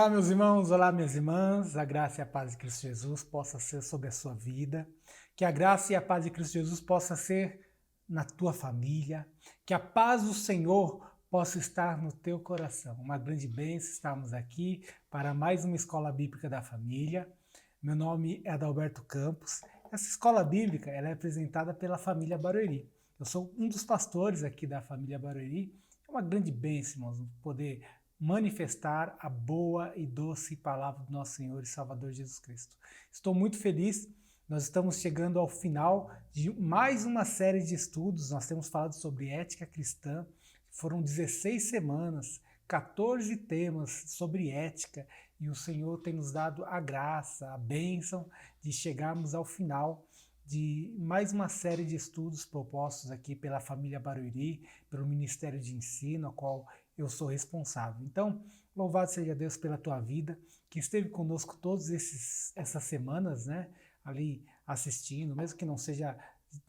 Olá, meus irmãos, olá, minhas irmãs. A graça e a paz de Cristo Jesus possa ser sobre a sua vida. Que a graça e a paz de Cristo Jesus possa ser na tua família. Que a paz do Senhor possa estar no teu coração. Uma grande bênção estarmos aqui para mais uma escola bíblica da família. Meu nome é Adalberto Campos. Essa escola bíblica ela é apresentada pela família Barueri. Eu sou um dos pastores aqui da família Barueri. É uma grande bênção, irmãos, poder manifestar a boa e doce palavra do nosso Senhor e Salvador Jesus Cristo. Estou muito feliz, nós estamos chegando ao final de mais uma série de estudos, nós temos falado sobre ética cristã, foram 16 semanas, 14 temas sobre ética, e o Senhor tem nos dado a graça, a bênção de chegarmos ao final de mais uma série de estudos propostos aqui pela família Barueri, pelo Ministério de Ensino, a qual eu sou responsável. Então, louvado seja Deus pela tua vida, que esteve conosco todas essas semanas, né? Ali assistindo, mesmo que não seja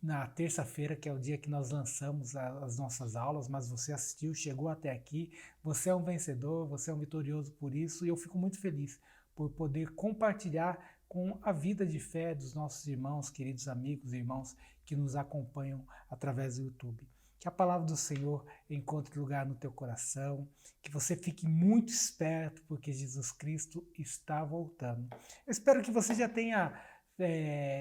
na terça-feira, que é o dia que nós lançamos as nossas aulas, mas você assistiu, chegou até aqui, você é um vencedor, você é um vitorioso por isso, e eu fico muito feliz por poder compartilhar com a vida de fé dos nossos irmãos, queridos amigos e irmãos que nos acompanham através do YouTube. Que a palavra do Senhor encontre lugar no teu coração, que você fique muito esperto, porque Jesus Cristo está voltando. Eu espero que você já tenha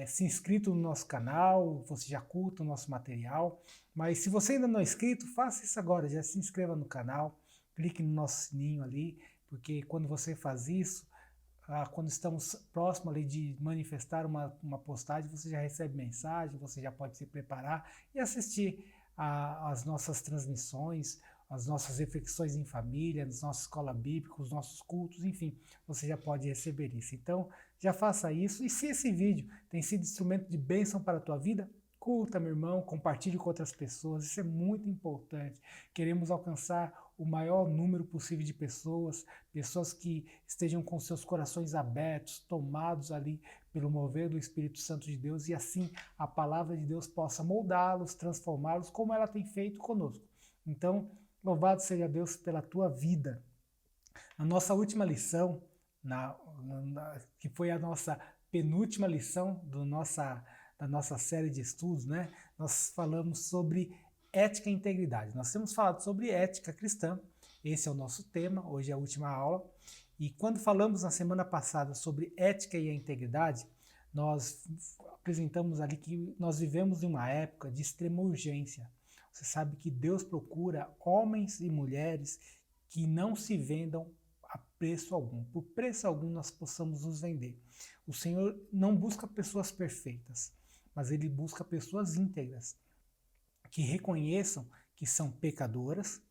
se inscrito no nosso canal, você já curta o nosso material, mas se você ainda não é inscrito, faça isso agora, já se inscreva no canal, clique no nosso sininho ali, porque quando você faz isso, quando estamos próximos ali de manifestar uma postagem, você já recebe mensagem, você já pode se preparar e assistir as nossas transmissões, as nossas reflexões em família, as nossas escola bíblica, os nossos cultos, enfim, você já pode receber isso. Então, já faça isso. E se esse vídeo tem sido instrumento de bênção para a tua vida, curta, meu irmão, compartilhe com outras pessoas, isso é muito importante. Queremos alcançar o maior número possível de pessoas, pessoas que estejam com seus corações abertos, tomados ali pelo mover do Espírito Santo de Deus, e assim a palavra de Deus possa moldá-los, transformá-los, como ela tem feito conosco. Então, louvado seja Deus pela tua vida. Na nossa última lição, que foi a nossa penúltima lição da nossa série de estudos, né? Nós falamos sobre ética e integridade. Nós temos falado sobre ética cristã, esse é o nosso tema, hoje é a última aula. E quando falamos na semana passada sobre ética e a integridade, nós apresentamos ali que nós vivemos em uma época de extrema urgência. Você sabe que Deus procura homens e mulheres que não se vendam a preço algum. Por preço algum nós possamos nos vender. O Senhor não busca pessoas perfeitas, mas Ele busca pessoas íntegras, que reconheçam que são pecadoras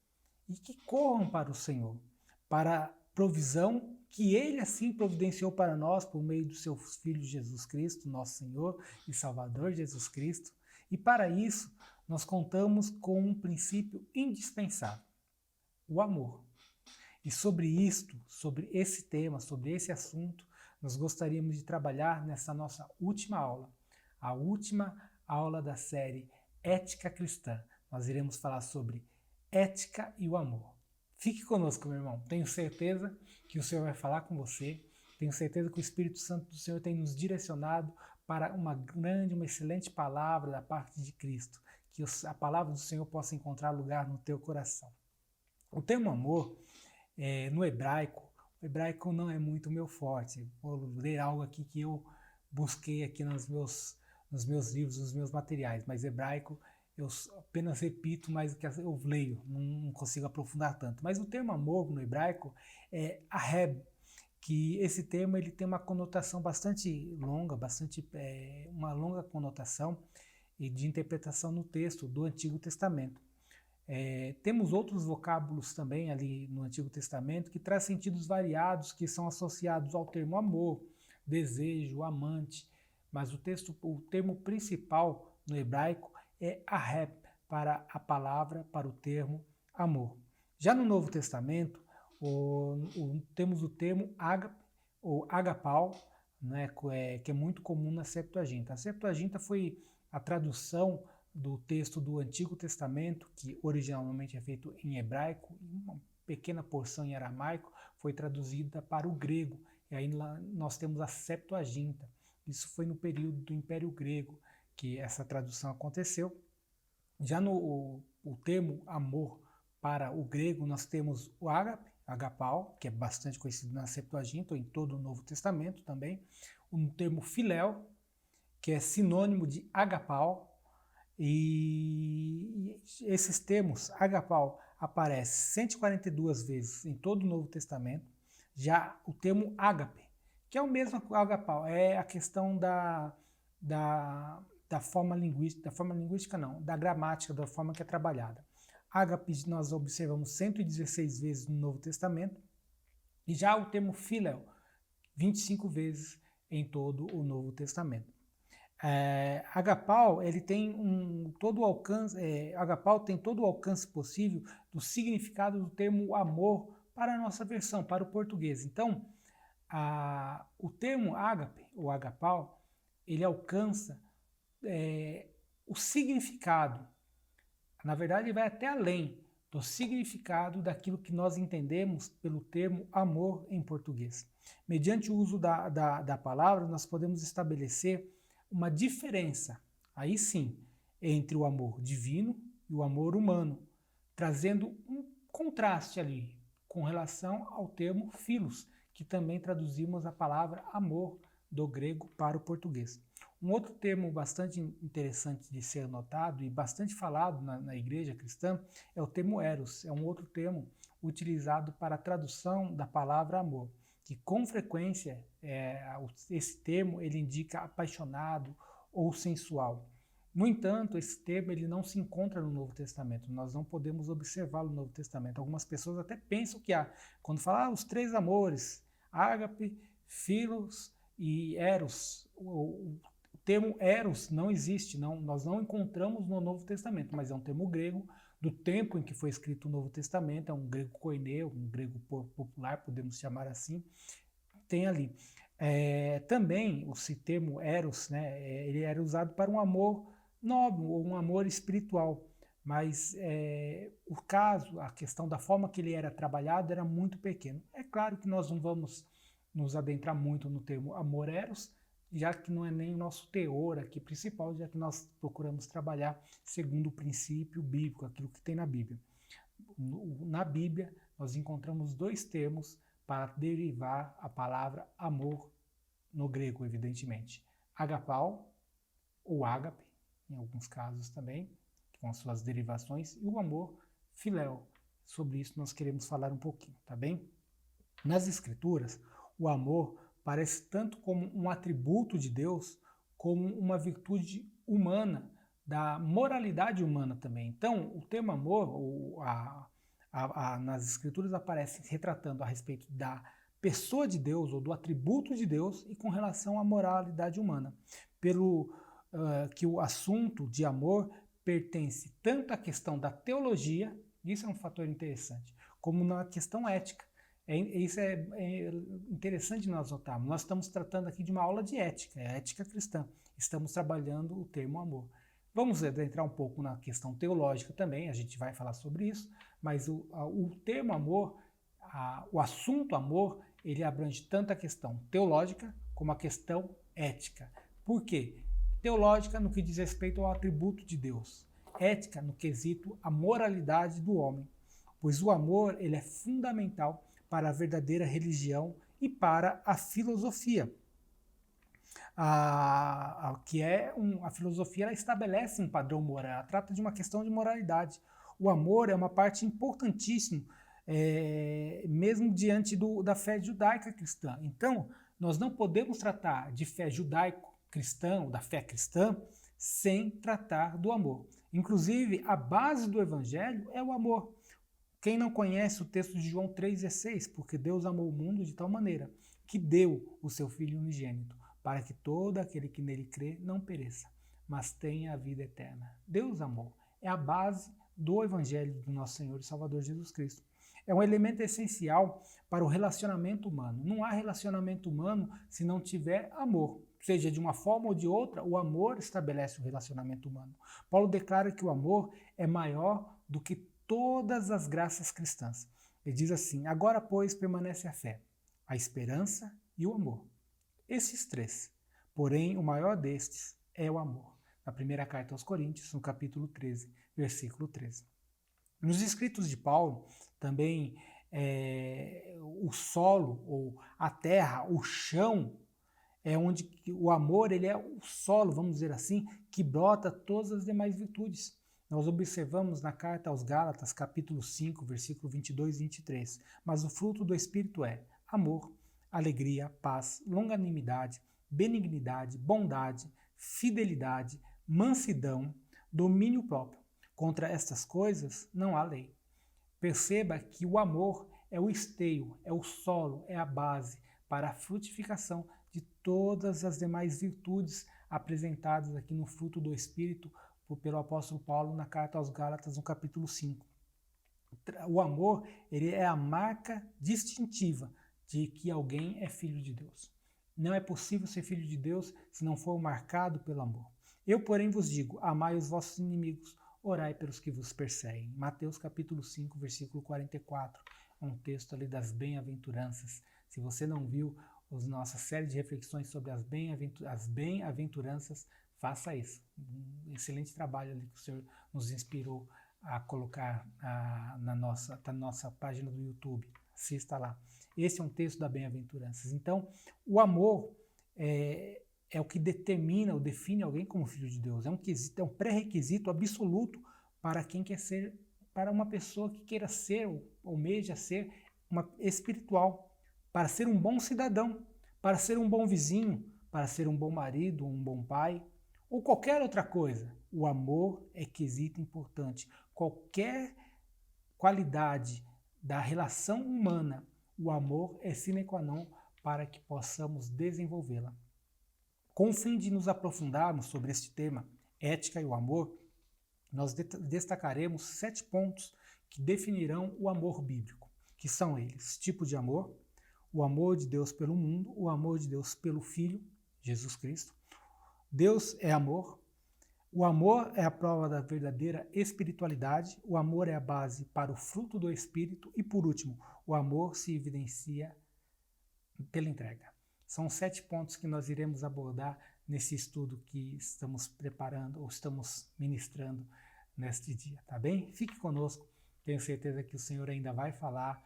e que corram para o Senhor, para a provisão que Ele assim providenciou para nós por meio do seu Filho Jesus Cristo, nosso Senhor e Salvador Jesus Cristo. E para isso, nós contamos com um princípio indispensável, o amor. E sobre isto, sobre esse tema, sobre esse assunto, nós gostaríamos de trabalhar nessa nossa última aula, a última aula da série Ética Cristã. Nós iremos falar sobre ética e o amor. Fique conosco, meu irmão. Tenho certeza que o Senhor vai falar com você. Tenho certeza que o Espírito Santo do Senhor tem nos direcionado para uma grande, uma excelente palavra da parte de Cristo. Que a palavra do Senhor possa encontrar lugar no teu coração. O termo amor, no hebraico, o hebraico não é muito meu forte. Vou ler algo aqui que eu busquei aqui nos meus livros, nos meus materiais, mas hebraico eu apenas repito, mas eu leio, não consigo aprofundar tanto. Mas o termo amor no hebraico é aheb, que esse termo ele tem uma conotação bastante longa, uma longa conotação e de interpretação no texto do Antigo Testamento. Temos outros vocábulos também ali no Antigo Testamento que traz sentidos variados que são associados ao termo amor, desejo, amante, mas o termo principal no hebraico é aheb para a palavra, para o termo amor. Já no Novo Testamento, temos o termo ágape ou agapau, né, que é muito comum na Septuaginta. A Septuaginta foi a tradução do texto do Antigo Testamento, que originalmente é feito em hebraico, uma pequena porção em aramaico, foi traduzida para o grego. E aí lá nós temos a Septuaginta. Isso foi no período do Império Grego que essa tradução aconteceu. Já no o termo amor para o grego, nós temos o ágape, agapau, que é bastante conhecido na Septuaginta, ou em todo o Novo Testamento também. O termo filéu, que é sinônimo de agapau. E esses termos, agapau, aparece 142 vezes em todo o Novo Testamento. Já o termo ágape, que é o mesmo que o agapau, é a questão da forma linguística não, da gramática, da forma que é trabalhada. Ágape nós observamos 116 vezes no Novo Testamento, e já o termo filéu, 25 vezes em todo o Novo Testamento. Agapau, ele tem todo o alcance, agapau tem todo o alcance possível do significado do termo amor para a nossa versão, para o português. Então, o termo ágape, ou agapau, ele alcança o significado. Na verdade, ele vai até além do significado daquilo que nós entendemos pelo termo amor em português. Mediante o uso da palavra, nós podemos estabelecer uma diferença, aí sim, entre o amor divino e o amor humano, trazendo um contraste ali com relação ao termo philos, que também traduzimos a palavra amor do grego para o português. Um outro termo bastante interessante de ser notado e bastante falado na igreja cristã é o termo eros. É um outro termo utilizado para a tradução da palavra amor, que com frequência esse termo ele indica apaixonado ou sensual. No entanto, esse termo ele não se encontra no Novo Testamento, nós não podemos observá-lo no Novo Testamento. Algumas pessoas até pensam que quando falar os três amores, ágape, philos e eros, o termo eros não existe, nós não encontramos no Novo Testamento, mas é um termo grego do tempo em que foi escrito o Novo Testamento, é um grego koineu, um grego popular, podemos chamar assim, tem ali. Também esse termo eros, né, ele era usado para um amor nobre, ou um amor espiritual, mas a questão da forma que ele era trabalhado era muito pequeno. É claro que nós não vamos nos adentrar muito no termo amor eros, já que não é nem o nosso teor aqui principal, já que nós procuramos trabalhar segundo o princípio bíblico, aquilo que tem na Bíblia. Na Bíblia, nós encontramos dois termos para derivar a palavra amor no grego, evidentemente. Agapau, ou ágape, em alguns casos também, com as suas derivações, e o amor filéu. Sobre isso nós queremos falar um pouquinho, tá bem? Nas Escrituras, o amor parece tanto como um atributo de Deus, como uma virtude humana, da moralidade humana também. Então, o termo amor, nas Escrituras aparece retratando a respeito da pessoa de Deus, ou do atributo de Deus, e com relação à moralidade humana. Que o assunto de amor pertence tanto à questão da teologia, isso é um fator interessante, como na questão ética. Isso é interessante nós notarmos. Nós estamos tratando aqui de uma aula de ética, ética cristã. Estamos trabalhando o termo amor. Vamos adentrar um pouco na questão teológica também, a gente vai falar sobre isso, mas o termo amor, o assunto amor, ele abrange tanto a questão teológica como a questão ética. Por quê? Teológica no que diz respeito ao atributo de Deus. Ética no quesito a moralidade do homem. Pois o amor ele é fundamental para a verdadeira religião e para a filosofia. A filosofia ela estabelece um padrão moral, ela trata de uma questão de moralidade. O amor é uma parte importantíssima, mesmo diante da fé judaica cristã. Então, nós não podemos tratar de fé judaico-cristã, ou da fé cristã, sem tratar do amor. Inclusive, a base do evangelho é o amor. Quem não conhece o texto de João 3,16, porque Deus amou o mundo de tal maneira que deu o seu Filho unigênito, para que todo aquele que nele crê não pereça, mas tenha a vida eterna. Deus amou. É a base do Evangelho do nosso Senhor e Salvador Jesus Cristo. É um elemento essencial para o relacionamento humano. Não há relacionamento humano se não tiver amor. Seja de uma forma ou de outra, o amor estabelece o relacionamento humano. Paulo declara que o amor é maior do que todas as graças cristãs. Ele diz assim: agora, pois, permanece a fé, a esperança e o amor. Esses três. Porém, o maior destes é o amor. Na primeira carta aos Coríntios, no capítulo 13, versículo 13. Nos escritos de Paulo, também o solo, ou a terra, o chão, é onde o amor ele é o solo, vamos dizer assim, que brota todas as demais virtudes. Nós observamos na carta aos Gálatas, capítulo 5, versículo 22 e 23. Mas o fruto do Espírito é amor, alegria, paz, longanimidade, benignidade, bondade, fidelidade, mansidão, domínio próprio. Contra estas coisas não há lei. Perceba que o amor é o esteio, é o solo, é a base para a frutificação de todas as demais virtudes apresentadas aqui no fruto do Espírito pelo apóstolo Paulo na carta aos Gálatas, no capítulo 5. O amor ele é a marca distintiva de que alguém é filho de Deus. Não é possível ser filho de Deus se não for marcado pelo amor. Eu, porém, vos digo, amai os vossos inimigos, orai pelos que vos perseguem. Mateus capítulo 5, versículo 44, é um texto ali das bem-aventuranças. Se você não viu a nossa série de reflexões sobre as bem-aventuranças, faça isso. Um excelente trabalho ali que o Senhor nos inspirou a colocar na nossa página do YouTube. Assista lá. Esse é um texto da bem-aventuranças. Então, o amor é o que determina ou define alguém como filho de Deus. É um pré-requisito absoluto para quem quer ser, para uma pessoa que queira ser ou almeja ser uma espiritual, para ser um bom cidadão, para ser um bom vizinho, para ser um bom marido, um bom pai, ou qualquer outra coisa. O amor é quesito importante. Qualquer qualidade da relação humana, o amor é sine qua non para que possamos desenvolvê-la. Com o fim de nos aprofundarmos sobre este tema, ética e o amor, nós destacaremos 7 pontos que definirão o amor bíblico, que são eles: tipo de amor, o amor de Deus pelo mundo, o amor de Deus pelo Filho, Jesus Cristo. Deus é amor. O amor é a prova da verdadeira espiritualidade, o amor é a base para o fruto do Espírito e, por último, o amor se evidencia pela entrega. São 7 pontos que nós iremos abordar nesse estudo que estamos preparando ou estamos ministrando neste dia, tá bem? Fique conosco, tenho certeza que o Senhor ainda vai falar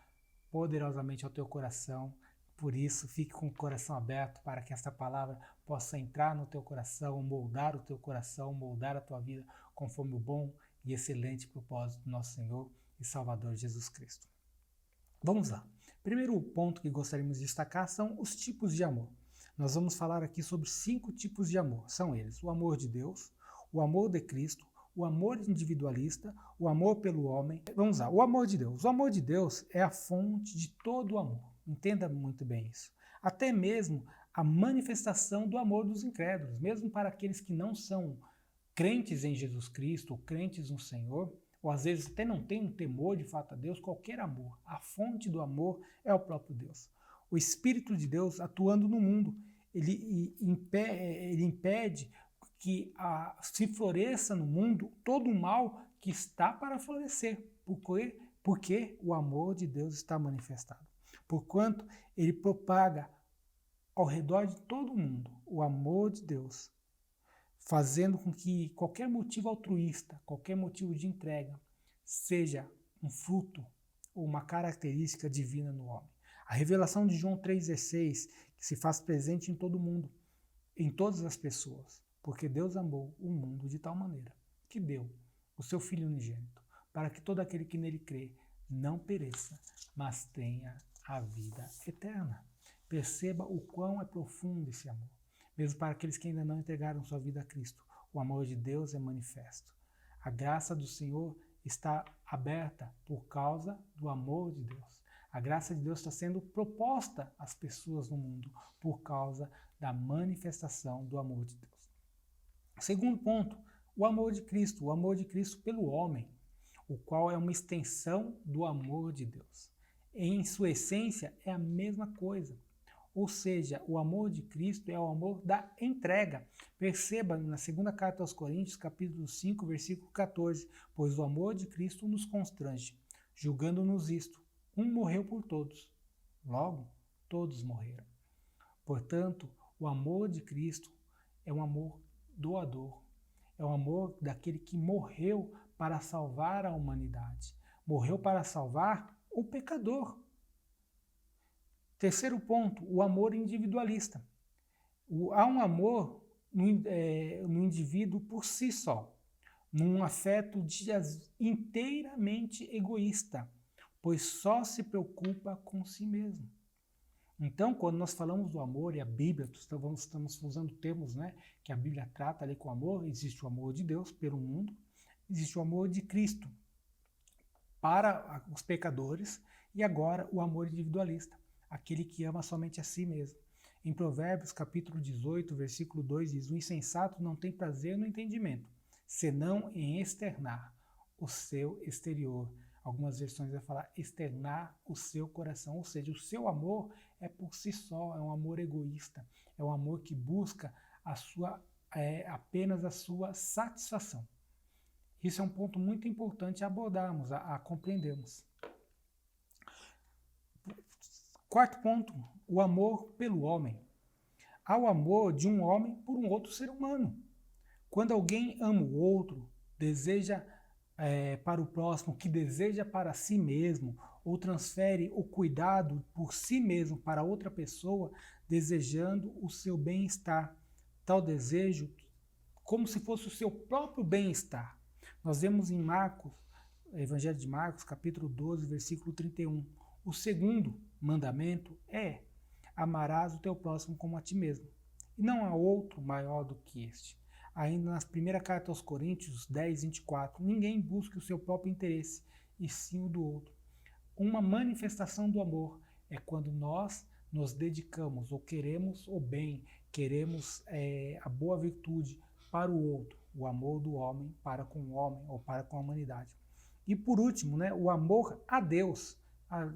poderosamente ao teu coração. Por isso, fique com o coração aberto para que esta palavra possa entrar no teu coração, moldar o teu coração, moldar a tua vida conforme o bom e excelente propósito do nosso Senhor e Salvador Jesus Cristo. Vamos lá. Primeiro ponto que gostaríamos de destacar são os tipos de amor. Nós vamos falar aqui sobre 5 tipos de amor. São eles: o amor de Deus, o amor de Cristo, o amor individualista, o amor pelo homem. Vamos lá, o amor de Deus. O amor de Deus é a fonte de todo o amor. Entenda muito bem isso. Até mesmo a manifestação do amor dos incrédulos, mesmo para aqueles que não são crentes em Jesus Cristo, ou crentes no Senhor, ou às vezes até não têm um temor de fato a Deus, qualquer amor. A fonte do amor é o próprio Deus. O Espírito de Deus atuando no mundo, ele impede que se floresça no mundo todo o mal que está para florescer, porque o amor de Deus está manifestado. Porquanto ele propaga ao redor de todo o mundo o amor de Deus, fazendo com que qualquer motivo altruísta, qualquer motivo de entrega, seja um fruto ou uma característica divina no homem. A revelação de João 3,16, que se faz presente em todo mundo, em todas as pessoas, porque Deus amou o mundo de tal maneira que deu o seu Filho unigênito, para que todo aquele que nele crê não pereça, mas tenha a vida eterna. Perceba o quão é profundo esse amor. Mesmo para aqueles que ainda não entregaram sua vida a Cristo, o amor de Deus é manifesto. A graça do Senhor está aberta por causa do amor de Deus. A graça de Deus está sendo proposta às pessoas no mundo por causa da manifestação do amor de Deus. Segundo ponto, o amor de Cristo pelo homem, o qual é uma extensão do amor de Deus. Em sua essência é a mesma coisa. Ou seja, o amor de Cristo é o amor da entrega. Perceba na segunda carta aos Coríntios, capítulo 5, versículo 14, pois o amor de Cristo nos constrange, julgando-nos isto: Um morreu por todos, logo todos morreram. Portanto, o amor de Cristo é um amor doador, é um amor daquele que morreu para salvar a humanidade, morreu para salvar o pecador. Terceiro ponto, o amor individualista. Há um amor no indivíduo por si só, num afeto inteiramente egoísta, pois só se preocupa com si mesmo. Então, quando nós falamos do amor e a Bíblia, estamos usando termos, né, que a Bíblia trata ali com amor, existe o amor de Deus pelo mundo, existe o amor de Cristo para os pecadores e agora o amor individualista, aquele que ama somente a si mesmo. Em Provérbios capítulo 18, versículo 2 diz: o insensato não tem prazer no entendimento, senão em externar o seu exterior. Algumas versões vai falar externar o seu coração, ou seja, o seu amor é por si só, é um amor egoísta, é um amor que busca apenas a sua satisfação. Isso é um ponto muito importante a abordarmos, a compreendermos. Quarto ponto, o amor pelo homem. Há o amor de um homem por um outro ser humano. Quando alguém ama o outro, deseja para o próximo, que deseja para si mesmo, ou transfere o cuidado por si mesmo para outra pessoa, desejando o seu bem-estar. Tal desejo como se fosse o seu próprio bem-estar. Nós vemos em Marcos, Evangelho de Marcos, capítulo 12, versículo 31. O segundo mandamento é: amarás o teu próximo como a ti mesmo. E não há outro maior do que este. Ainda na primeira carta aos Coríntios 10, 24, ninguém busca o seu próprio interesse, e sim o do outro. Uma manifestação do amor é quando nós nos dedicamos ou queremos o bem, queremos a boa virtude para o outro, o amor do homem para com o homem ou para com a humanidade. E por último, né, o amor a Deus.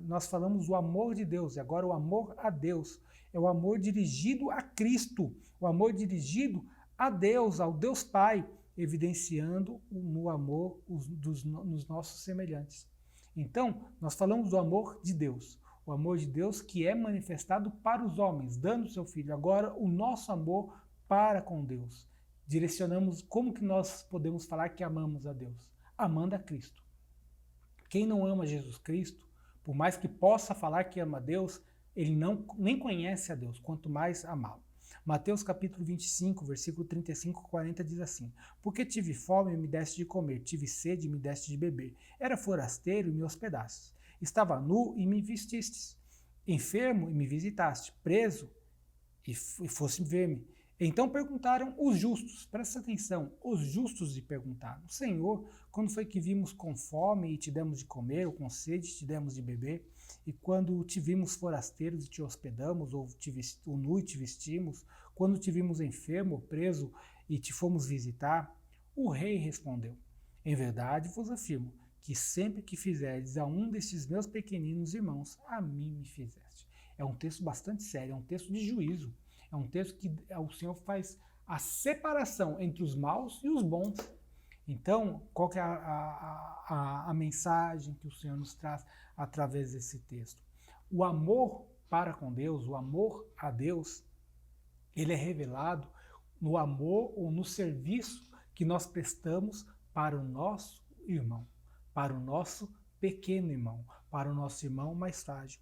Nós falamos do amor de Deus, e agora o amor a Deus é o amor dirigido a Cristo, o amor dirigido a Deus, ao Deus Pai, evidenciando no amor nos nossos semelhantes. Então, nós falamos do amor de Deus, o amor de Deus que é manifestado para os homens, dando o seu Filho. Agora, o nosso amor para com Deus. Direcionamos como que nós podemos falar que amamos a Deus? Amando a Cristo. Quem não ama Jesus Cristo, por mais que possa falar que ama a Deus, ele nem conhece a Deus, quanto mais amá-lo. Mateus capítulo 25, versículo 35 e 40 diz assim: porque tive fome e me deste de comer, tive sede e me deste de beber, era forasteiro e me hospedastes, estava nu e me vestistes, enfermo e me visitaste, preso e fosse ver-me. Então perguntaram os justos, presta atenção, os justos lhe perguntaram: Senhor, quando foi que vimos com fome e te demos de comer, ou com sede e te demos de beber? E quando te vimos forasteiros e te hospedamos, ou nu e te vestimos? Quando te vimos enfermo ou preso e te fomos visitar? O rei respondeu: em verdade vos afirmo que sempre que fizerdes a um destes meus pequeninos irmãos, a mim me fizeste. É um texto bastante sério, é um texto de juízo. É um texto que o Senhor faz a separação entre os maus e os bons. Então, qual que é a mensagem que o Senhor nos traz através desse texto? O amor para com Deus, o amor a Deus, ele é revelado no amor ou no serviço que nós prestamos para o nosso irmão, para o nosso pequeno irmão, para o nosso irmão mais frágil.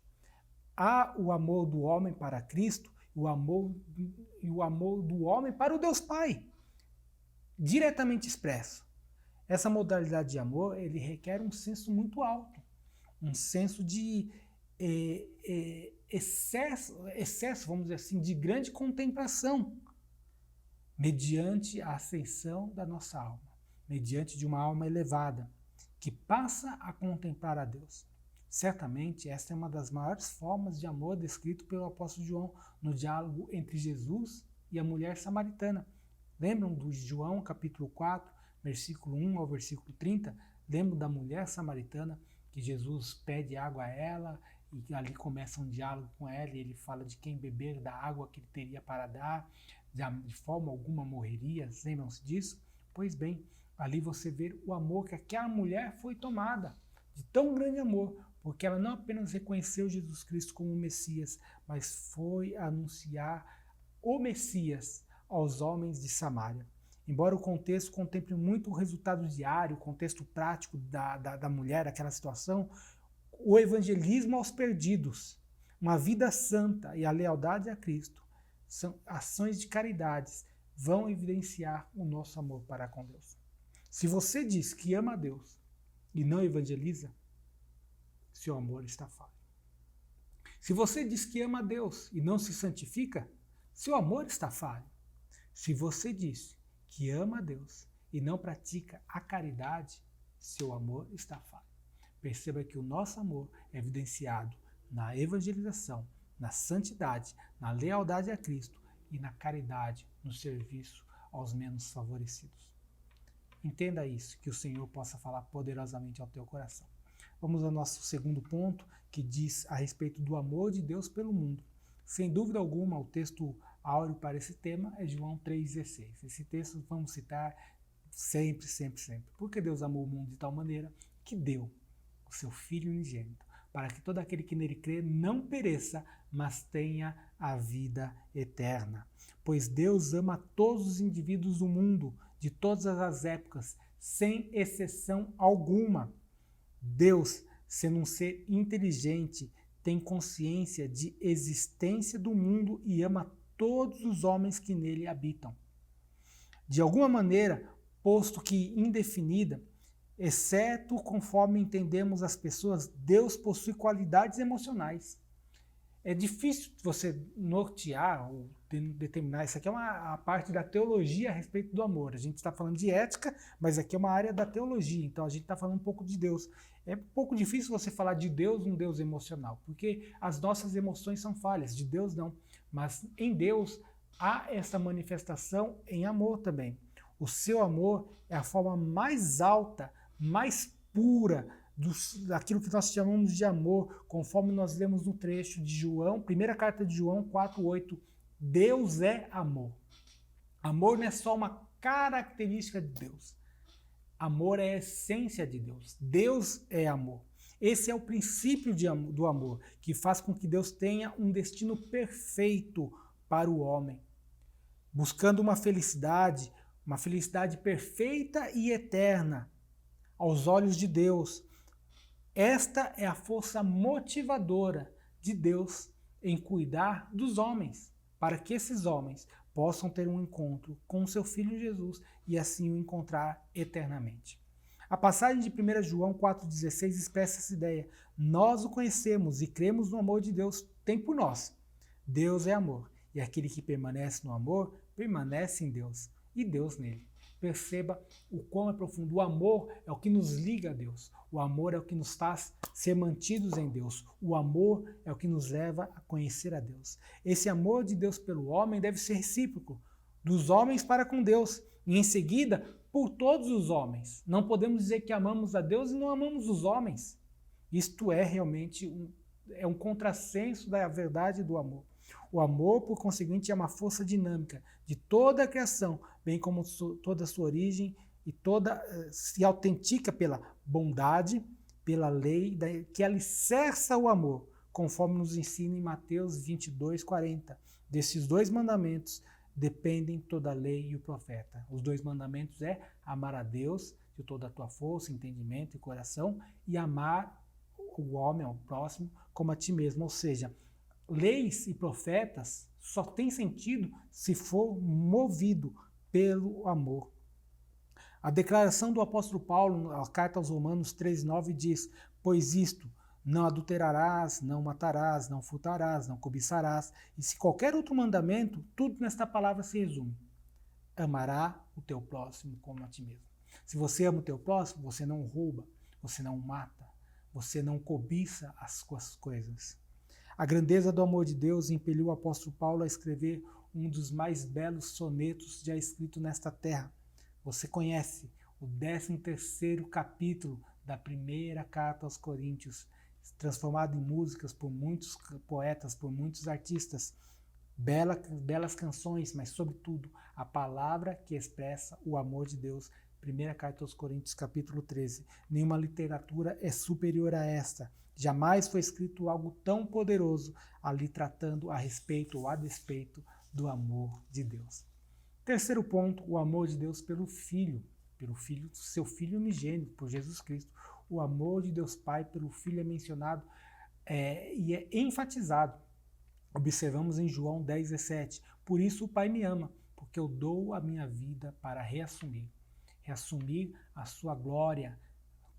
Há o amor do homem para Cristo, o amor do homem para o Deus Pai, diretamente expresso. Essa modalidade de amor, ele requer um senso muito alto, um senso de excesso, vamos dizer assim, de grande contemplação, mediante a ascensão da nossa alma, mediante de uma alma elevada, que passa a contemplar a Deus. Certamente, esta é uma das maiores formas de amor descrito pelo apóstolo João no diálogo entre Jesus e a mulher samaritana. Lembram do João, capítulo 4, versículo 1 ao versículo 30? Lembram da mulher samaritana que Jesus pede água a ela e ali começa um diálogo com ela e ele fala de quem beber da água que ele teria para dar, de forma alguma morreria. Lembram-se disso? Pois bem, ali você vê o amor que aquela mulher foi tomada, de tão grande amor, porque ela não apenas reconheceu Jesus Cristo como o Messias, mas foi anunciar o Messias aos homens de Samaria. Embora o contexto contemple muito o resultado diário, o contexto prático da mulher, aquela situação, o evangelismo aos perdidos, uma vida santa e a lealdade a Cristo, são ações de caridades, vão evidenciar o nosso amor para com Deus. Se você diz que ama a Deus e não evangeliza, seu amor está falho. Se você diz que ama a Deus e não se santifica, seu amor está falho. Se você diz que ama a Deus e não pratica a caridade, seu amor está falho. Perceba que o nosso amor é evidenciado na evangelização, na santidade, na lealdade a Cristo e na caridade, no serviço aos menos favorecidos. Entenda isso, que o Senhor possa falar poderosamente ao teu coração. Vamos ao nosso segundo ponto, que diz a respeito do amor de Deus pelo mundo. Sem dúvida alguma, o texto áureo para esse tema é João 3,16. Esse texto vamos citar sempre, sempre, sempre. Porque Deus amou o mundo de tal maneira que deu o seu Filho unigênito, para que todo aquele que nele crê não pereça, mas tenha a vida eterna. Pois Deus ama todos os indivíduos do mundo, de todas as épocas, sem exceção alguma. Deus, sendo um ser inteligente, tem consciência de existência do mundo e ama todos os homens que nele habitam. De alguma maneira, posto que indefinida, exceto conforme entendemos as pessoas, Deus possui qualidades emocionais. É difícil você nortear ou determinar. Isso aqui é a parte da teologia a respeito do amor. A gente está falando de ética, mas aqui é uma área da teologia. Então a gente está falando um pouco de Deus. É um pouco difícil você falar de Deus, um Deus emocional, porque as nossas emoções são falhas, de Deus não. Mas em Deus há essa manifestação em amor também. O seu amor é a forma mais alta, mais pura, daquilo que nós chamamos de amor, conforme nós lemos no trecho de João, primeira carta de João 4,8. Deus é amor. Amor não é só uma característica de Deus. Amor é a essência de Deus. Deus é amor. Esse é o princípio do amor, que faz com que Deus tenha um destino perfeito para o homem, buscando uma felicidade perfeita e eterna aos olhos de Deus. Esta é a força motivadora de Deus em cuidar dos homens, para que esses homens possam ter um encontro com o seu Filho Jesus e assim o encontrar eternamente. A passagem de 1 João 4,16 expressa essa ideia. Nós o conhecemos e cremos no amor de Deus tem por nós. Deus é amor, e aquele que permanece no amor, permanece em Deus, e Deus nele. Perceba o quão é profundo. O amor é o que nos liga a Deus. O amor é o que nos faz ser mantidos em Deus. O amor é o que nos leva a conhecer a Deus. Esse amor de Deus pelo homem deve ser recíproco, dos homens para com Deus, e em seguida, por todos os homens. Não podemos dizer que amamos a Deus e não amamos os homens. Isto é realmente um contrassenso da verdade do amor. O amor, por conseguinte, é uma força dinâmica de toda a criação, bem como toda a sua origem, e se autentica pela bondade, pela lei, que alicerça o amor, conforme nos ensina em Mateus 22:40. Desses dois mandamentos dependem toda a lei e o profeta. Os dois mandamentos é amar a Deus de toda a tua força, entendimento e coração, e amar o homem, ao próximo, como a ti mesmo. Ou seja, leis e profetas só têm sentido se for movido pelo amor. A declaração do apóstolo Paulo, a carta aos Romanos 3,9 diz: pois isto, não adulterarás, não matarás, não furtarás, não cobiçarás. E se qualquer outro mandamento, tudo nesta palavra se resume: amará o teu próximo como a ti mesmo. Se você ama o teu próximo, você não rouba, você não mata, você não cobiça as coisas. A grandeza do amor de Deus impeliu o apóstolo Paulo a escrever um dos mais belos sonetos já escrito nesta terra. Você conhece o 13º capítulo da primeira carta aos Coríntios, transformado em músicas por muitos poetas, por muitos artistas. belas canções, mas sobretudo a palavra que expressa o amor de Deus. Primeira carta aos Coríntios, capítulo 13. Nenhuma literatura é superior a esta. Jamais foi escrito algo tão poderoso ali tratando a respeito ou a despeito do amor de Deus. Terceiro ponto, o amor de Deus pelo Filho, seu Filho unigênito, por Jesus Cristo. O amor de Deus Pai pelo Filho é mencionado e é enfatizado. Observamos em João 10,17. Por isso o Pai me ama, porque eu dou a minha vida para reassumir a sua glória,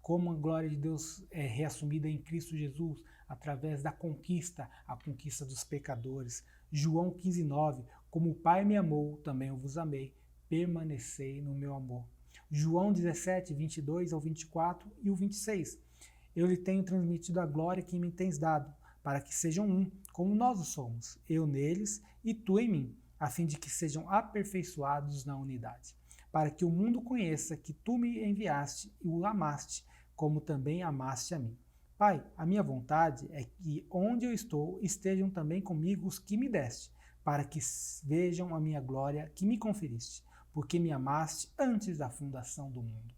como a glória de Deus é reassumida em Cristo Jesus, através da conquista, a conquista dos pecadores. João 15,9. Como o Pai me amou, também eu vos amei, permanecei no meu amor. João 17, 22 ao 24 e o 26. Eu lhe tenho transmitido a glória que me tens dado, para que sejam um, como nós o somos, eu neles e tu em mim, a fim de que sejam aperfeiçoados na unidade, para que o mundo conheça que tu me enviaste e o amaste, como também amaste a mim. Pai, a minha vontade é que onde eu estou estejam também comigo os que me deste, para que vejam a minha glória que me conferiste, porque me amaste antes da fundação do mundo.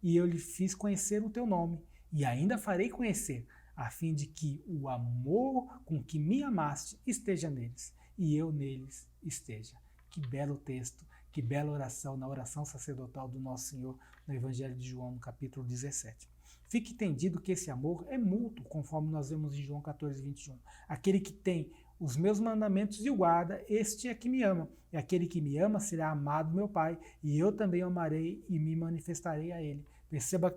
E eu lhe fiz conhecer o teu nome, e ainda farei conhecer, a fim de que o amor com que me amaste esteja neles, e eu neles esteja. Que belo texto, que bela oração, na oração sacerdotal do Nosso Senhor, no Evangelho de João, no capítulo 17. Fique entendido que esse amor é mútuo, conforme nós vemos em João 14, 21. Aquele que tem os meus mandamentos e o guarda, este é que me ama. E aquele que me ama será amado meu Pai, e eu também o amarei e me manifestarei a ele. Perceba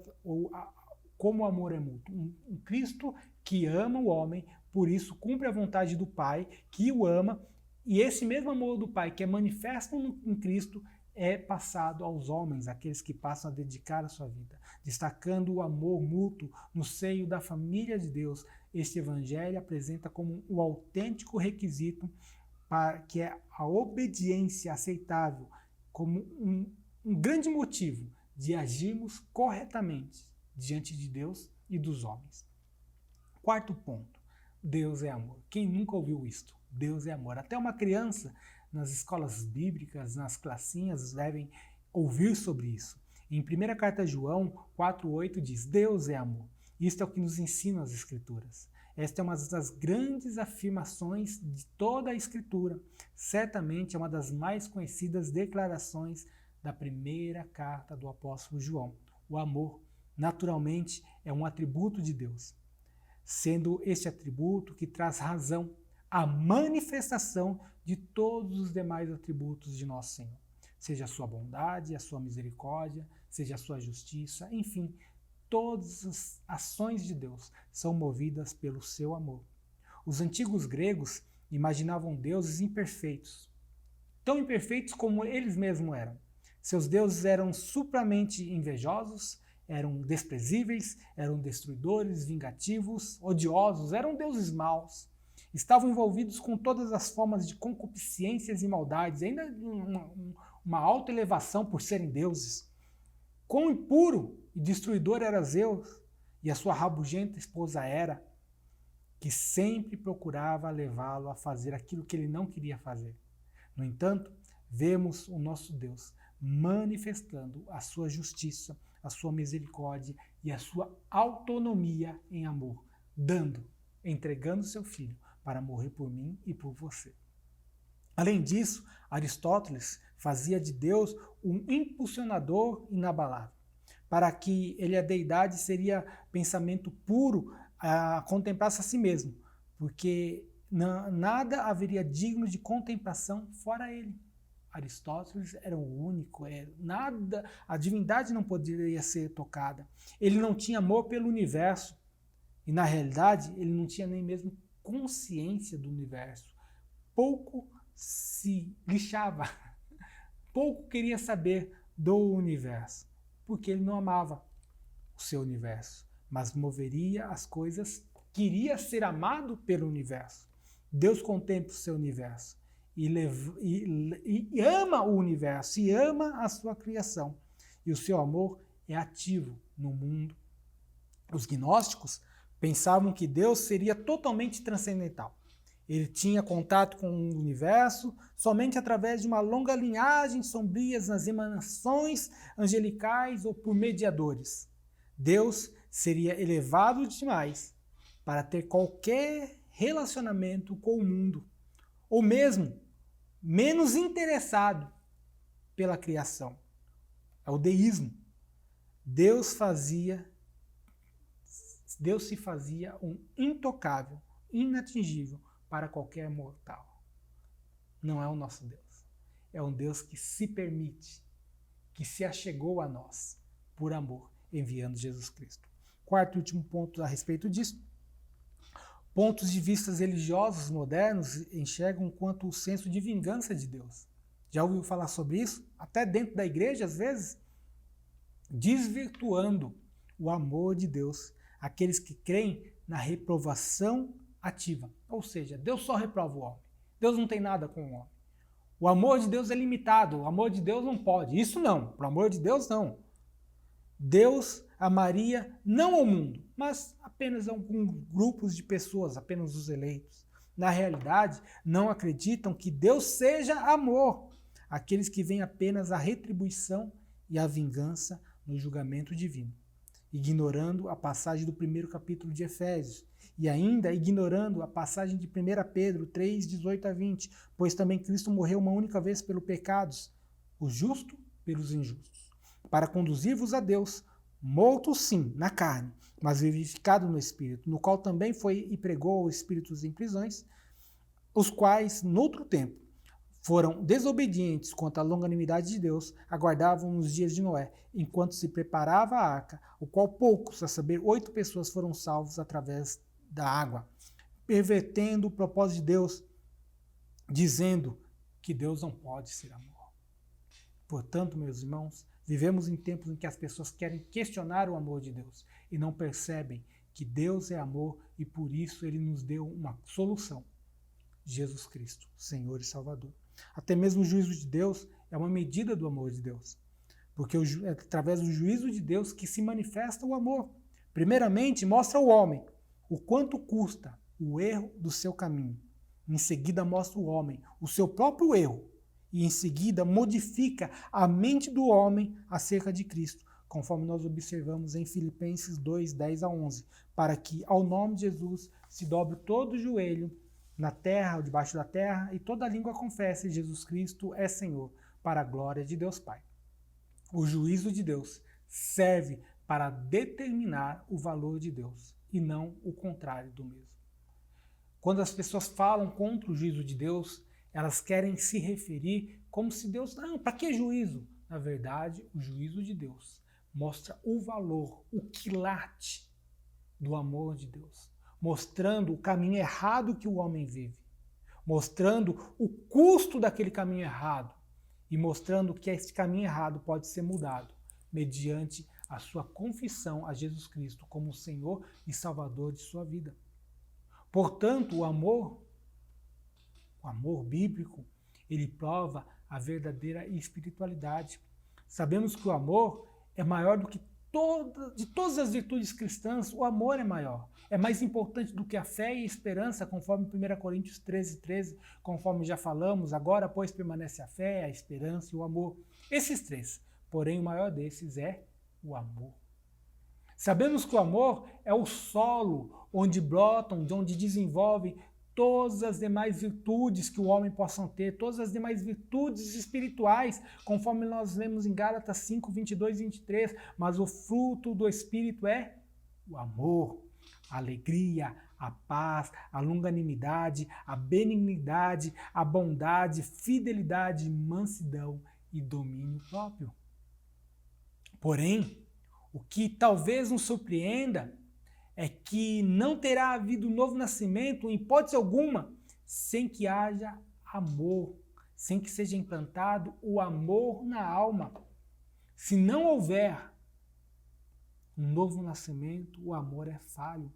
como o amor é mútuo. Um Cristo que ama o homem, por isso cumpre a vontade do Pai, que o ama, e esse mesmo amor do Pai que é manifesto em Cristo é passado aos homens, aqueles que passam a dedicar a sua vida, destacando o amor mútuo no seio da família de Deus. Este evangelho apresenta como o autêntico requisito que é a obediência aceitável, como um grande motivo de agirmos corretamente diante de Deus e dos homens. Quarto ponto, Deus é amor. Quem nunca ouviu isto? Deus é amor. Até uma criança nas escolas bíblicas, nas classinhas, devem ouvir sobre isso. Em 1 carta a João 4,8 diz, Deus é amor. Isto é o que nos ensinam as Escrituras. Esta é uma das grandes afirmações de toda a Escritura. Certamente é uma das mais conhecidas declarações da primeira carta do apóstolo João. O amor, naturalmente, é um atributo de Deus, sendo este atributo que traz razão à manifestação de todos os demais atributos de nosso Senhor. Seja a sua bondade, a sua misericórdia, seja a sua justiça, enfim, todas as ações de Deus são movidas pelo seu amor. Os antigos gregos imaginavam deuses imperfeitos, tão imperfeitos como eles mesmos eram. Seus deuses eram supramente invejosos, eram desprezíveis, eram destruidores, vingativos, odiosos, eram deuses maus. Estavam envolvidos com todas as formas de concupiscências e maldades, ainda uma alta elevação por serem deuses. Quão impuro e destruidor era Zeus e a sua rabugenta esposa Hera, que sempre procurava levá-lo a fazer aquilo que ele não queria fazer. No entanto, vemos o nosso Deus manifestando a sua justiça, a sua misericórdia e a sua autonomia em amor, entregando seu filho para morrer por mim e por você. Além disso, Aristóteles fazia de Deus um impulsionador inabalável. Para que ele, a deidade, seria pensamento puro, contemplasse a si mesmo, porque nada haveria digno de contemplação fora ele. Aristóteles era o único, nada, a divindade não poderia ser tocada. Ele não tinha amor pelo universo, e na realidade ele não tinha nem mesmo consciência do universo. Pouco se lixava, pouco queria saber do universo, porque ele não amava o seu universo, mas moveria as coisas, queria ser amado pelo universo. Deus contempla o seu universo e ama o universo, e ama a sua criação. E o seu amor é ativo no mundo. Os gnósticos pensavam que Deus seria totalmente transcendental. Ele tinha contato com o universo somente através de uma longa linhagem sombrias nas emanações angelicais ou por mediadores. Deus seria elevado demais para ter qualquer relacionamento com o mundo, ou mesmo menos interessado pela criação. É o deísmo. Deus se fazia um intocável, inatingível para qualquer mortal. Não é o nosso Deus. É um Deus que se permite, que se achegou a nós por amor, enviando Jesus Cristo. Quarto e último ponto a respeito disso. Pontos de vista religiosos modernos enxergam quanto o senso de vingança de Deus. Já ouviu falar sobre isso? Até dentro da igreja, às vezes, desvirtuando o amor de Deus, aqueles que creem na reprovação ativa. Ou seja, Deus só reprova o homem. Deus não tem nada com o homem. O amor de Deus é limitado, o amor de Deus não pode. Isso não, o amor de Deus não. Deus amaria não ao mundo, mas apenas a alguns grupos de pessoas, apenas os eleitos. Na realidade, não acreditam que Deus seja amor. Aqueles que veem apenas a retribuição e a vingança no julgamento divino, ignorando a passagem do primeiro capítulo de Efésios, e ainda ignorando a passagem de 1 Pedro 3, 18 a 20, pois também Cristo morreu uma única vez pelos pecados, o justo pelos injustos, para conduzir-vos a Deus, morto sim, na carne, mas vivificado no Espírito, no qual também foi e pregou os espíritos em prisões, os quais, noutro tempo, foram desobedientes quanto à longanimidade de Deus, aguardavam nos dias de Noé, enquanto se preparava a arca, o qual poucos, a saber, 8 pessoas foram salvos através da água, pervertendo o propósito de Deus, dizendo que Deus não pode ser amor. Portanto, meus irmãos, vivemos em tempos em que as pessoas querem questionar o amor de Deus e não percebem que Deus é amor e por isso ele nos deu uma solução. Jesus Cristo, Senhor e Salvador. Até mesmo o juízo de Deus é uma medida do amor de Deus, porque é através do juízo de Deus que se manifesta o amor. Primeiramente, mostra ao homem o quanto custa o erro do seu caminho. Em seguida, mostra ao homem o seu próprio erro. E em seguida, modifica a mente do homem acerca de Cristo, conforme nós observamos em Filipenses 2, 10 a 11, para que, ao nome de Jesus, se dobre todo o joelho na terra ou debaixo da terra, e toda língua confesse que Jesus Cristo é Senhor, para a glória de Deus Pai. O juízo de Deus serve para determinar o valor de Deus, e não o contrário do mesmo. Quando as pessoas falam contra o juízo de Deus, elas querem se referir como se Deus... Não, para que juízo? Na verdade, o juízo de Deus mostra o valor, o quilate do amor de Deus, mostrando o caminho errado que o homem vive, mostrando o custo daquele caminho errado e mostrando que esse caminho errado pode ser mudado mediante a sua confissão a Jesus Cristo como Senhor e Salvador de sua vida. Portanto, o amor bíblico, ele prova a verdadeira espiritualidade. Sabemos que o amor é maior do que de todas as virtudes cristãs, o amor é maior. É mais importante do que a fé e a esperança, conforme 1 Coríntios 13, 13, conforme já falamos, agora, pois, permanece a fé, a esperança e o amor. Esses três, porém, o maior desses é o amor. Sabemos que o amor é o solo onde brotam, de onde desenvolvem todas as demais virtudes que o homem possa ter, todas as demais virtudes espirituais, conforme nós lemos em Gálatas 5, 22 e 23, mas o fruto do Espírito é o amor, a alegria, a paz, a longanimidade, a benignidade, a bondade, fidelidade, mansidão e domínio próprio. Porém, o que talvez nos surpreenda é que não terá havido novo nascimento, em hipótese alguma, sem que haja amor, sem que seja implantado o amor na alma. Se não houver um novo nascimento, o amor é falho.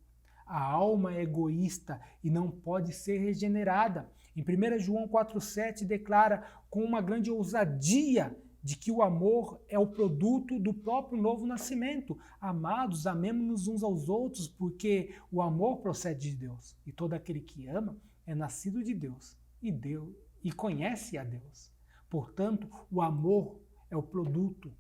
A alma é egoísta e não pode ser regenerada. Em 1 João 4,7 declara com uma grande ousadia de que o amor é o produto do próprio novo nascimento. Amados, amemos-nos uns aos outros, porque o amor procede de Deus. E todo aquele que ama é nascido de Deus e conhece a Deus. Portanto, o amor é o produto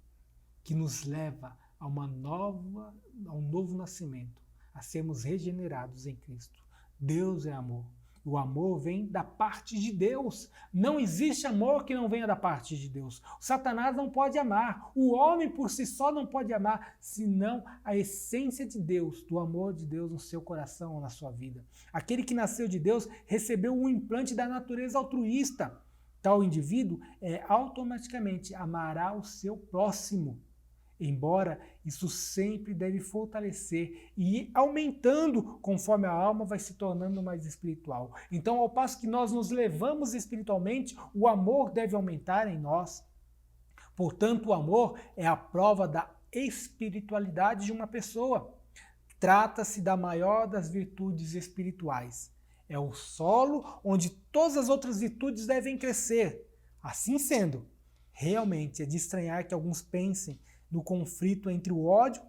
que nos leva a um novo nascimento, a sermos regenerados em Cristo. Deus é amor. O amor vem da parte de Deus. Não existe amor que não venha da parte de Deus. O Satanás não pode amar. O homem por si só não pode amar, senão a essência de Deus, do amor de Deus no seu coração ou na sua vida. Aquele que nasceu de Deus recebeu o implante da natureza altruísta. Tal indivíduo automaticamente amará o seu próximo. Embora isso sempre deve fortalecer e ir aumentando conforme a alma vai se tornando mais espiritual. Então, ao passo que nós nos levamos espiritualmente, o amor deve aumentar em nós. Portanto, o amor é a prova da espiritualidade de uma pessoa. Trata-se da maior das virtudes espirituais. É o solo onde todas as outras virtudes devem crescer. Assim sendo, realmente é de estranhar que alguns pensem no conflito entre o ódio,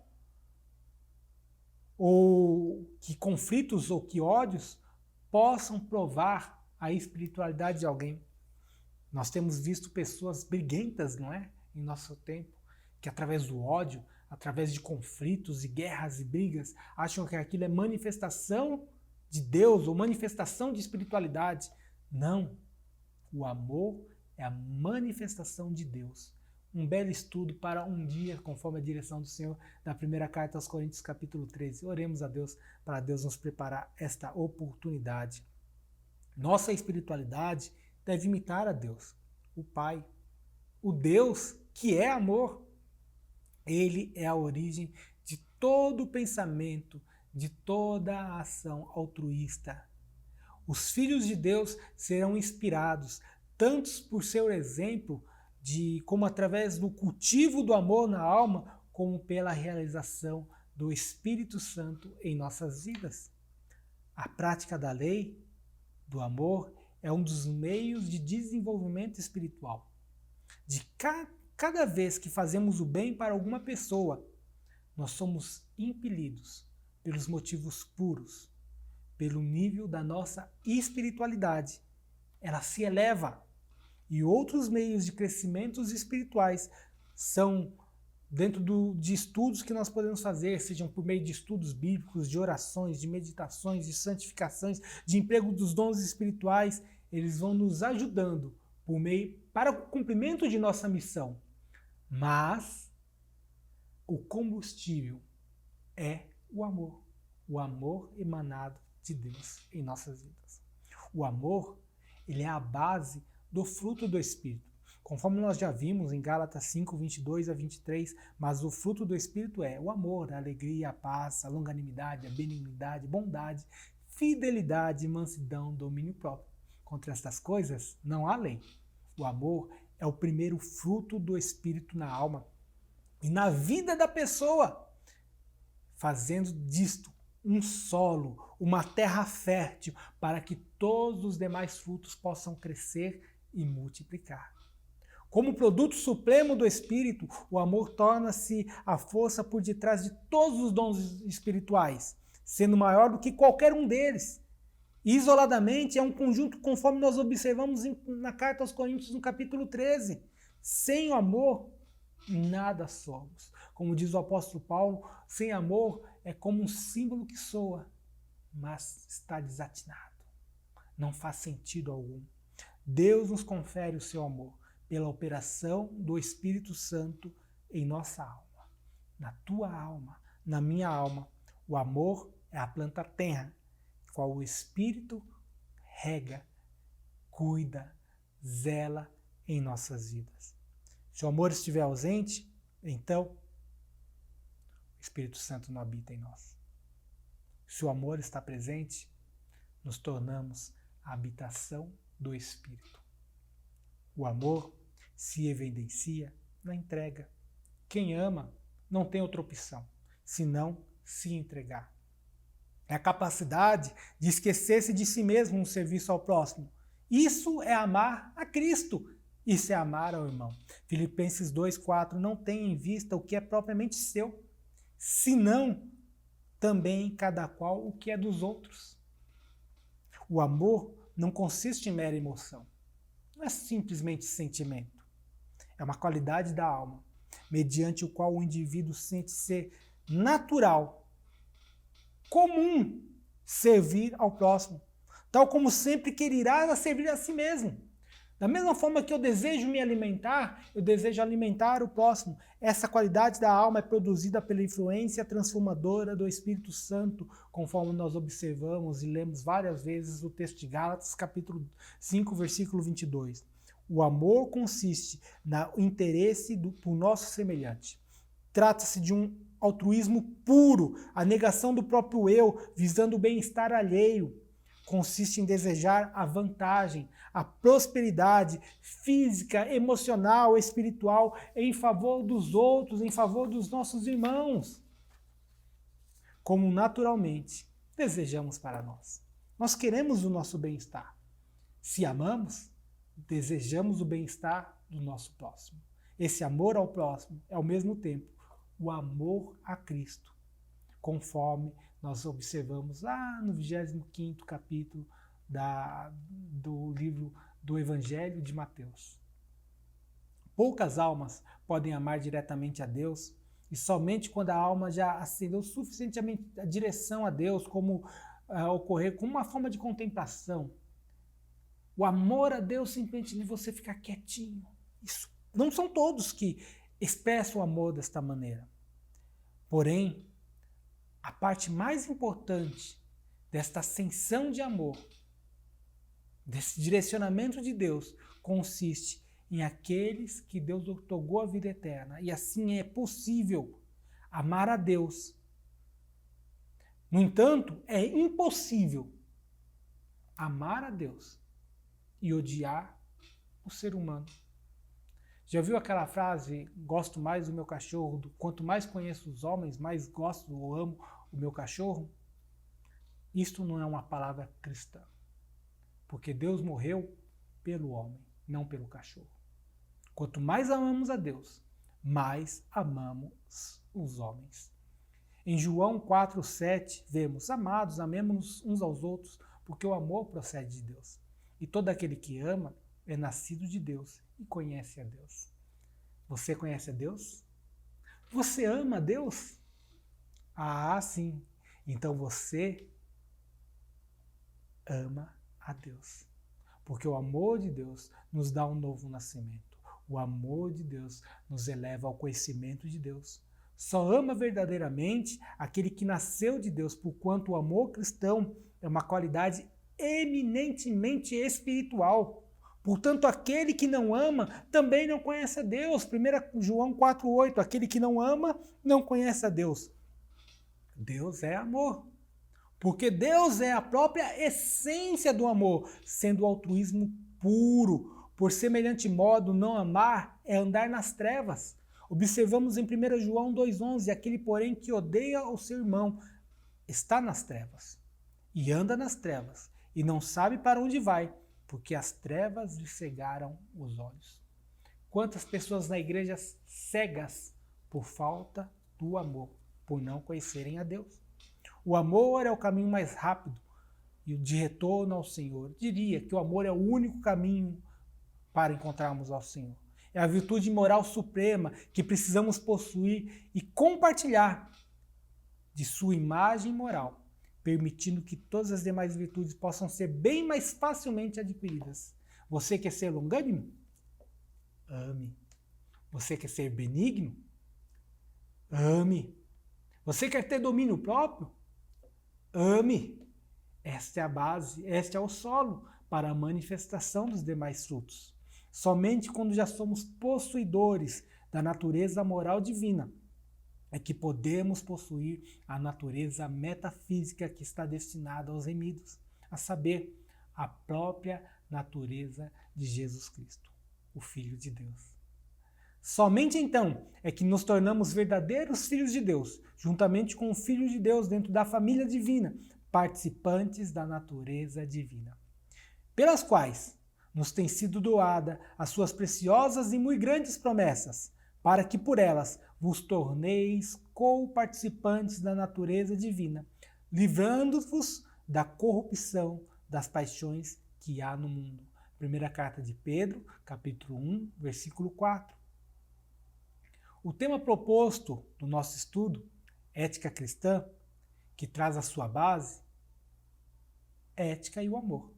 ou que conflitos ou que ódios possam provar a espiritualidade de alguém. Nós temos visto pessoas briguentas, não é? Em nosso tempo, que através do ódio, através de conflitos e guerras e brigas, acham que aquilo é manifestação de Deus ou manifestação de espiritualidade. Não. O amor é a manifestação de Deus. Um belo estudo para um dia, conforme a direção do Senhor, da primeira carta aos Coríntios, capítulo 13. Oremos a Deus para Deus nos preparar esta oportunidade. Nossa espiritualidade deve imitar a Deus, o Pai, o Deus que é amor. Ele é a origem de todo pensamento, de toda a ação altruísta. Os filhos de Deus serão inspirados, tanto por seu exemplo, como através do cultivo do amor na alma, como pela realização do Espírito Santo em nossas vidas. A prática da lei, do amor, é um dos meios de desenvolvimento espiritual. De cada vez que fazemos o bem para alguma pessoa, nós somos impelidos pelos motivos puros, pelo nível da nossa espiritualidade. Ela se eleva. E outros meios de crescimentos espirituais são dentro de estudos que nós podemos fazer, sejam por meio de estudos bíblicos, de orações, de meditações, de santificações, de emprego dos dons espirituais. Eles vão nos ajudando para o cumprimento de nossa missão. Mas o combustível é o amor emanado de Deus em nossas vidas. O amor, ele é a base do fruto do Espírito. Conforme nós já vimos em Gálatas 5, 22 a 23, mas o fruto do Espírito é o amor, a alegria, a paz, a longanimidade, a benignidade, bondade, fidelidade, mansidão, domínio próprio. Contra estas coisas não há lei. O amor é o primeiro fruto do Espírito na alma e na vida da pessoa, fazendo disto um solo, uma terra fértil, para que todos os demais frutos possam crescer e multiplicar. Como produto supremo do Espírito, o amor torna-se a força por detrás de todos os dons espirituais, sendo maior do que qualquer um deles. Isoladamente, é um conjunto conforme nós observamos na carta aos Coríntios, no capítulo 13. Sem o amor, nada somos. Como diz o apóstolo Paulo, sem amor é como um símbolo que soa, mas está desatinado. Não faz sentido algum. Deus nos confere o seu amor pela operação do Espírito Santo em nossa alma. Na tua alma, na minha alma, o amor é a planta tenra, qual o Espírito rega, cuida, zela em nossas vidas. Se o amor estiver ausente, então o Espírito Santo não habita em nós. Se o amor está presente, nos tornamos a habitação do Espírito. O amor se evidencia na entrega. Quem ama não tem outra opção, senão se entregar. É a capacidade de esquecer-se de si mesmo no serviço ao próximo. Isso é amar a Cristo. Isso é amar ao irmão. Filipenses 2,4, não tenha em vista o que é propriamente seu, senão também cada qual o que é dos outros. O amor não consiste em mera emoção. Não é simplesmente sentimento. É uma qualidade da alma, mediante o qual o indivíduo sente ser natural, comum, servir ao próximo, tal como sempre quererá servir a si mesmo. Da mesma forma que eu desejo me alimentar, eu desejo alimentar o próximo. Essa qualidade da alma é produzida pela influência transformadora do Espírito Santo, conforme nós observamos e lemos várias vezes o texto de Gálatas, capítulo 5, versículo 22. O amor consiste no interesse por nosso semelhante. Trata-se de um altruísmo puro, a negação do próprio eu, visando o bem-estar alheio. Consiste em desejar a vantagem, a prosperidade física, emocional, espiritual em favor dos outros, em favor dos nossos irmãos, como naturalmente desejamos para nós. Nós queremos o nosso bem-estar. Se amamos, desejamos o bem-estar do nosso próximo. Esse amor ao próximo é, ao mesmo tempo, o amor a Cristo, conforme nós observamos lá no 25º capítulo do livro do Evangelho de Mateus. Poucas almas podem amar diretamente a Deus, e somente quando a alma já acendeu suficientemente a direção a Deus, como ocorrer com uma forma de contemplação. O amor a Deus simplesmente de você ficar quietinho. Isso não são todos que expressam o amor desta maneira. Porém, a parte mais importante desta ascensão de amor, desse direcionamento de Deus, consiste em aqueles que Deus otorgou a vida eterna. E assim é possível amar a Deus. No entanto, é impossível amar a Deus e odiar o ser humano. Já viu aquela frase, gosto mais do meu cachorro, quanto mais conheço os homens, mais gosto ou amo o meu cachorro? Isto não é uma palavra cristã, porque Deus morreu pelo homem, não pelo cachorro. Quanto mais amamos a Deus, mais amamos os homens. Em João 4,7, vemos, amados, amemos uns aos outros, porque o amor procede de Deus. E todo aquele que ama é nascido de Deus e conhece a Deus. Você conhece a Deus? Você ama a Deus? Ah, sim. Então você ama a Deus. Porque o amor de Deus nos dá um novo nascimento. O amor de Deus nos eleva ao conhecimento de Deus. Só ama verdadeiramente aquele que nasceu de Deus, porquanto o amor cristão é uma qualidade eminentemente espiritual. Portanto, aquele que não ama também não conhece a Deus. 1 João 4,8, aquele que não ama não conhece a Deus. Deus é amor. Porque Deus é a própria essência do amor, sendo o altruísmo puro. Por semelhante modo, não amar é andar nas trevas. Observamos em 1 João 2,11, aquele, porém, que odeia o seu irmão está nas trevas e anda nas trevas e não sabe para onde vai, porque as trevas lhe cegaram os olhos. Quantas pessoas na igreja cegas por falta do amor, por não conhecerem a Deus. O amor é o caminho mais rápido e o de retorno ao Senhor. Diria que o amor é o único caminho para encontrarmos ao Senhor. É a virtude moral suprema que precisamos possuir e compartilhar de sua imagem moral, permitindo que todas as demais virtudes possam ser bem mais facilmente adquiridas. Você quer ser longânimo? Ame. Você quer ser benigno? Ame. Você quer ter domínio próprio? Ame. Esta é a base, este é o solo para a manifestação dos demais frutos. Somente quando já somos possuidores da natureza moral divina é que podemos possuir a natureza metafísica que está destinada aos remidos, a saber, a própria natureza de Jesus Cristo, o Filho de Deus. Somente então é que nos tornamos verdadeiros filhos de Deus, juntamente com o Filho de Deus dentro da família divina, participantes da natureza divina, pelas quais nos tem sido doada as suas preciosas e muito grandes promessas, para que por elas vos torneis co-participantes da natureza divina, livrando-vos da corrupção das paixões que há no mundo. Primeira carta de Pedro, capítulo 1, versículo 4. O tema proposto no nosso estudo, ética cristã, que traz a sua base, é ética e o amor.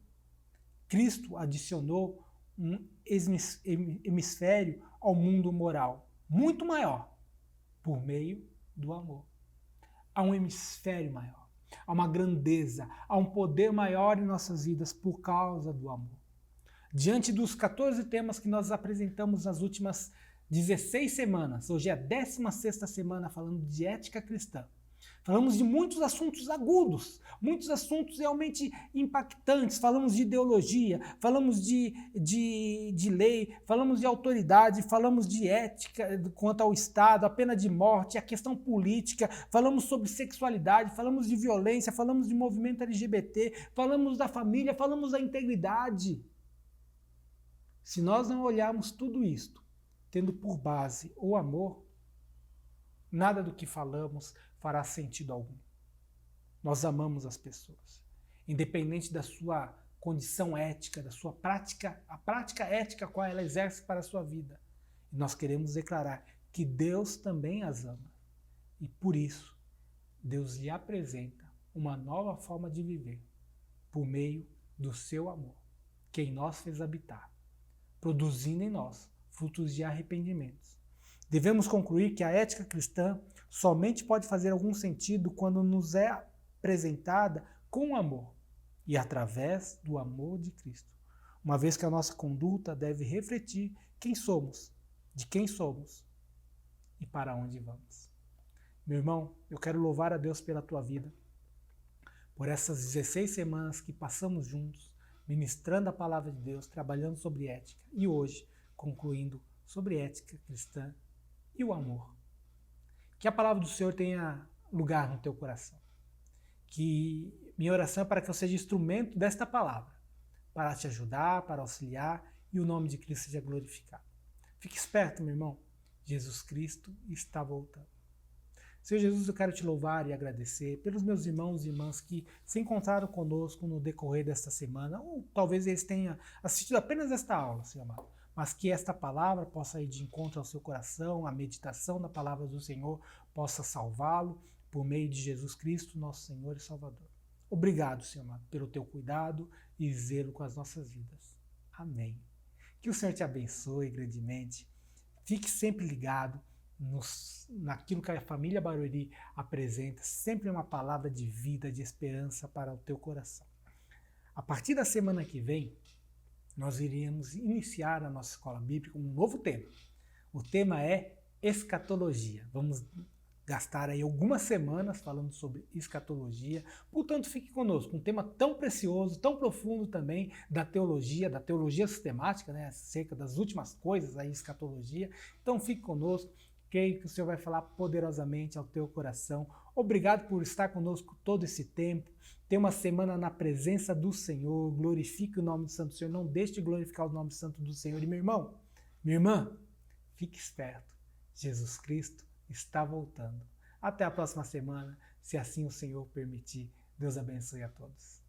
Cristo adicionou um hemisfério ao mundo moral, muito maior, por meio do amor. Há um hemisfério maior, há uma grandeza, há um poder maior em nossas vidas por causa do amor. Diante dos 14 temas que nós apresentamos nas últimas 16 semanas, hoje é a 16ª semana falando de ética cristã. Falamos de muitos assuntos agudos, muitos assuntos realmente impactantes. Falamos de ideologia, falamos de lei, falamos de autoridade, falamos de ética quanto ao Estado, a pena de morte, a questão política, falamos sobre sexualidade, falamos de violência, falamos de movimento LGBT, falamos da família, falamos da integridade. Se nós não olharmos tudo isto, tendo por base o amor, nada do que falamos fará sentido algum. Nós amamos as pessoas, independente da sua condição ética, da sua prática, a prática ética qual ela exerce para a sua vida. E nós queremos declarar que Deus também as ama. E por isso, Deus lhe apresenta uma nova forma de viver, por meio do seu amor, que em nós fez habitar, produzindo em nós frutos de arrependimentos. Devemos concluir que a ética cristã somente pode fazer algum sentido quando nos é apresentada com amor e através do amor de Cristo, uma vez que a nossa conduta deve refletir quem somos, de quem somos e para onde vamos. Meu irmão, eu quero louvar a Deus pela tua vida, por essas 16 semanas que passamos juntos, ministrando a palavra de Deus, trabalhando sobre ética e hoje concluindo sobre ética cristã e o amor. Que a palavra do Senhor tenha lugar no teu coração. Que minha oração é para que eu seja instrumento desta palavra, para te ajudar, para auxiliar e o nome de Cristo seja glorificado. Fique esperto, meu irmão. Jesus Cristo está voltando. Senhor Jesus, eu quero te louvar e agradecer pelos meus irmãos e irmãs que se encontraram conosco no decorrer desta semana, ou talvez eles tenham assistido apenas esta aula, Senhor amado, mas que esta palavra possa ir de encontro ao seu coração, a meditação da palavra do Senhor possa salvá-lo por meio de Jesus Cristo, nosso Senhor e Salvador. Obrigado, Senhor amado, pelo teu cuidado e zelo com as nossas vidas. Amém. Que o Senhor te abençoe grandemente. Fique sempre ligado naquilo que a família Barueri apresenta, sempre uma palavra de vida, de esperança para o teu coração. A partir da semana que vem, nós iríamos iniciar a nossa escola bíblica com um novo tema. O tema é escatologia. Vamos gastar aí algumas semanas falando sobre escatologia. Portanto, fique conosco. Um tema tão precioso, tão profundo também da teologia sistemática, né? Acerca das últimas coisas, a escatologia. Então, fique conosco. Creio que o Senhor vai falar poderosamente ao teu coração. Obrigado por estar conosco todo esse tempo. Tenha uma semana na presença do Senhor. Glorifique o nome do Santo Senhor. Não deixe de glorificar o nome santo do Senhor. E meu irmão, minha irmã, fique esperto. Jesus Cristo está voltando. Até a próxima semana, se assim o Senhor permitir. Deus abençoe a todos.